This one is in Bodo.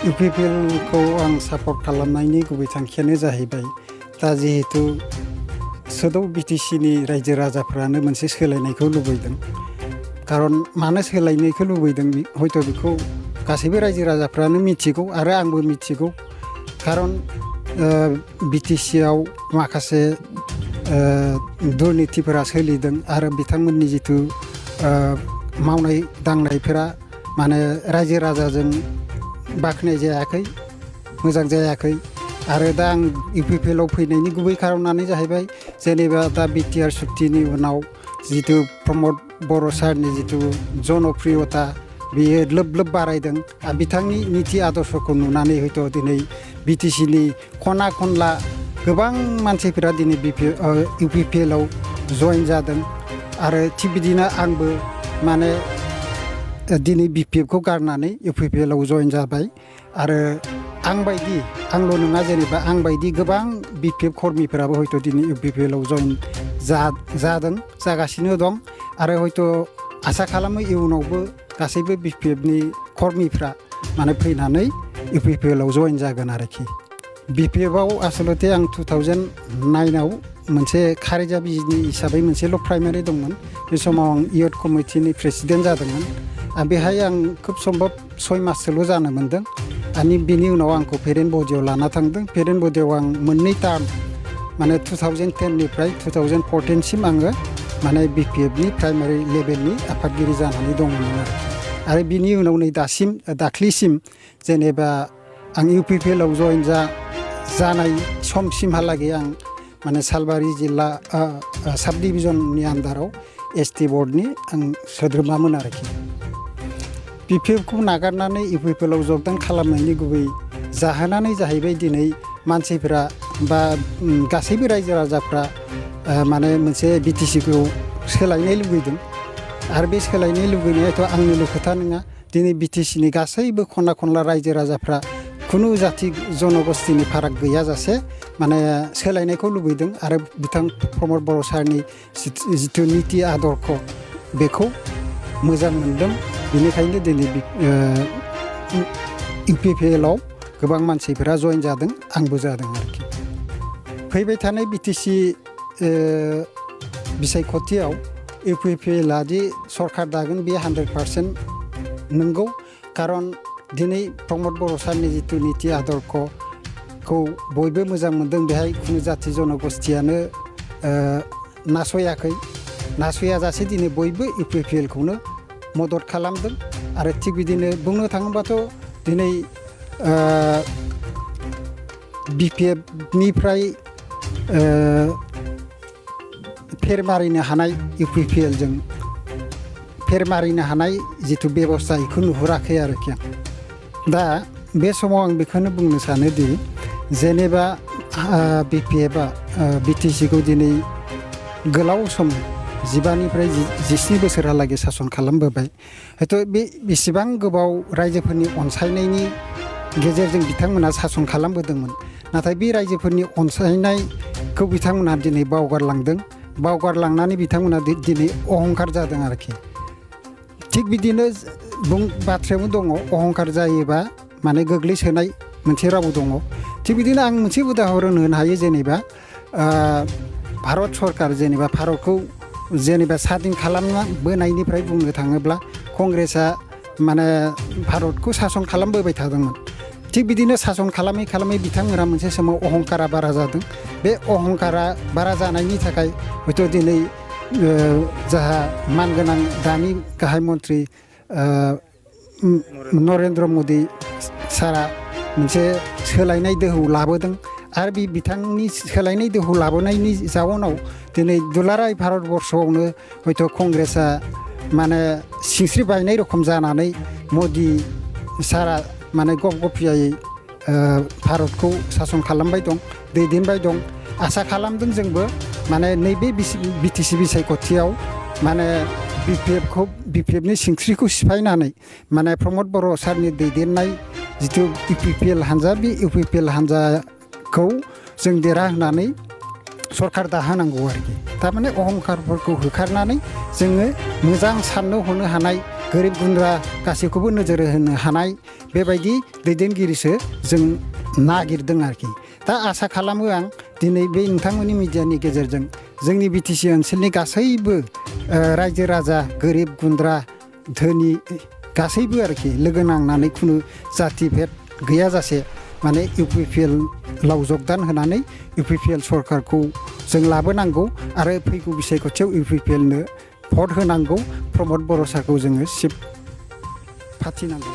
इउपिपिएलखौ आं सापर्ट खालामनायनि गुबै थांखियानो जाहैबाय दा जिहेतु सोदौ बिटिसिनि रायजो राजाफ्रानो मोनसे सोलायनायखौ लुबैदों खारन मानो सोलायनायखौ लुबैदों हयथ' बेखौ गासैबो रायजो राजाफ्रानो मिथिगौ आरो आंबो मिथिगौ खारन बिटिसिआव माखासे दुर्नीतिफोरा सोलिदों आरो बिथांमोननि जिथु मावनाय दांनायफोरा माने रायजो राजाजों बाखनाय जायाखै मोजां जायाखै आरो दा आं इउपिपिएलआव फैनायनि गुबै खारनानो जाहैबाय जेनेबा दा बिटिआर सुक्तिनि उनाव जिथु प्रमद बर' सारनि जिथु जनप्रियता बेयो लोब लोब बारायदों आरो बिथांनि नीति आदर्शखौ नुनानै हयथ' दिनै बिटिसिनि खना खनला गोबां मानसिफोरा दिनै इउपिपिएलआव जइन जादों आरो थिग बिदिनो आंबो माने दिनै बिपिएफखौ गारनानै इउपिपिएलआव जइन जाबाय आरो आंल' नङा जेनेबा आं बायदि गोबां बिपिएफ कर्मिफोराबो हयथ' दिनै इउपिपिएलआव जइन जागासिनो दं आरो हयथ' आसा खालामो इयुनावबो गासैबो बिपिएफनि कर्मिफ्रा माने फैनानै इउपिपिएलआव जइन जागोन आरोखि बिपिएफआव आसलते आं 2009आव मोनसे खारिजा बिजिनि हिसाबै मोनसेल' प्राइमारि दंमोन बे समाव आं इयथ कमिटिनि प्रेसिडेन्ट जादोंमोन बेहाय आं खुब सम्भब 6 माससोल' जानो मोन्दों आरो बिनि उनाव आंखौ पेरेन्ट बडियाव लाना थांदों पेरेन्ट बडियाव आं मोननै टार्म माने 2010निफ्राय 2014सिम आङो माने बिपिएफनि प्राइमारि लेभेलनि आफादगिरि जानानै दंमोन आरो बिनि उनाव नै दाख्लिसिम जेनेबा आं इउपिपिएलआव जइन जानाय समसिमहालागै आं माने सालबारि जिल्ला साब डिभिजननि आन्दाराव एसटि बर्डनि आं सोद्रोमामोन आरोखि बिपिएफखौ नागारनानै इउपिपिएलआव जगदान खालामनायनि गुबै जाहोनानो जाहैबाय दिनै मानसिफोरा बा गासैबो रायजो राजाफ्रा माने मोनसे बिटिसिखौ सोलायनाय लुबैदों आरो बे सोलायनाय लुबैनायाथ' आंनिल' खोथा नङा दिनै बिटिसिनि गासैबो खना खनला रायजो राजाफ्रा खुनु जाति जनगोष्ठीनि फाराग गैयाजासे माने सोलायनायखौ लुबैदों आरो बिथां प्रमद बर' सारनि जिथु नीति आदर्श बेखौ मोजां मोनदों बेनिखायनो दिनै इउपिपिएलआव गोबां मानसिफोरा जइन जादों आंबो जादों आरोखि फैबाय थानाय बिटिसि बिसायख'थियाव इउपिपिएलआ दि सरकार दागोन बे 100% नंगौ खारन दिनै प्रमद बर' सारनि जिथु नीति आदर्शखौ बयबो मोजां मोनदों बेहाय खुनु जाति जनगोष्ठीयानो नासयाजासे दिनै बयबो इउपिपिएलखौनो मदद खालामदों आरो थिग बिदिनो बुंनो थाङोबाथ' दिनै बिपिएफनिफ्राय फेर मारिनो हानाय इउपिपिएलजों फेर मारिनो हानाय जिथु बेबस्था बेखौ नुहुराखै आरोखि आं दा बे समाव आं बेखौनो बुंनो सानोदि जेनेबा बिपिएफआ बिटिसिखौ दिनै गोलाव सम 15निफ्राय 17 बोसोरहालागै सासन खालामबोबाय हयथ' बे बेसेबां गोबाव रायजोफोरनि अनसायनायनि गेजेरजों बिथांमोना सासन खालामबोदोंमोन नाथाय बे रायजोफोरनि अनसायनायखौ बिथांमोना दिनै बावगारलांनानै बिथांमोना दिनै अहंखार जादों आरोखि थिग बिदिनो बाथ्रायावनो दङ अहंखार जायोबा माने गोग्लैसोनाय मोनसे राव दङ थिग बिदिनो आं मोनसे उदाहरन होनो हायो जेनेबा भारत सरकार जेनेबा भारतखौ जेनेबा स्वाधीन खालामबोनायनिफ्राय बुंनो थाङोब्ला कंग्रेसआ माने भारतखौ सासन खालामबोबाय थादोंमोन थिग बिदिनो सासन खालामै बिथांमोना मोनसे समाव अहंकारा बारा जादों बे अहंकारा बारा जानायनि थाखाय हयथ' दिनै जाहा मानगोनां दानि गाहाय मन्त्रि नरेन्द्र मदि सारा मोनसे सोलायनाय दोहौ लाबोदों आरो बे बिथांनि सोलायनाय दोहौ लाबोनायनि जाउनाव दिनै दुलाराय भारतबर्षआवनो हयथ' कंग्रेसआ माने सिंस्रि बायनाय रखम जानानै मदि सारा माने गफियायै भारतखौ सासन खालामबाय दं दैदेनबाय दं आसा खालामदों जोंबो माने नैबे बिटिसि बिसायख'थियाव माने बिपिएफनि सिंस्रिखौ सिफायनानै माने प्रमद बर' सारनि दैदेननाय जिथु इउपिपिएल हान्जा बे इउपिपिएल हान्जाखौ जों देरहाहोनानै सरकार दाहोनांगौ आरोखि थारमाने अहंकारफोरखौ होखारनानै जोङो मोजां साननो हनो हानाय गोरिब गुन्द्रा गासैखौबो नोजोर होनो हानाय बेबायदि दैदेनगिरिसो जों नागिरदों आरोखि दा आसा खालामो आं दिनै बे नोंथांमोननि मिडियानि गेजेरजों जोंनि बिटिसि ओनसोलनि गासैबो रायजो राजा गोरिब गुन्द्रा धोनि गासैबो आरोखि लोगो नांनानै खुनु जाति भेद गैयाजासे माने इउपिपिएलआव जगदान होनानै इउपिपिएल सरकारखौ जों लाबोनांगौ आरो फैगौ बिसायख'थियाव इउपिपिएलनो भट होनांगौ प्रमद बर' सारखौ जोङो सिट फाथिनांगौ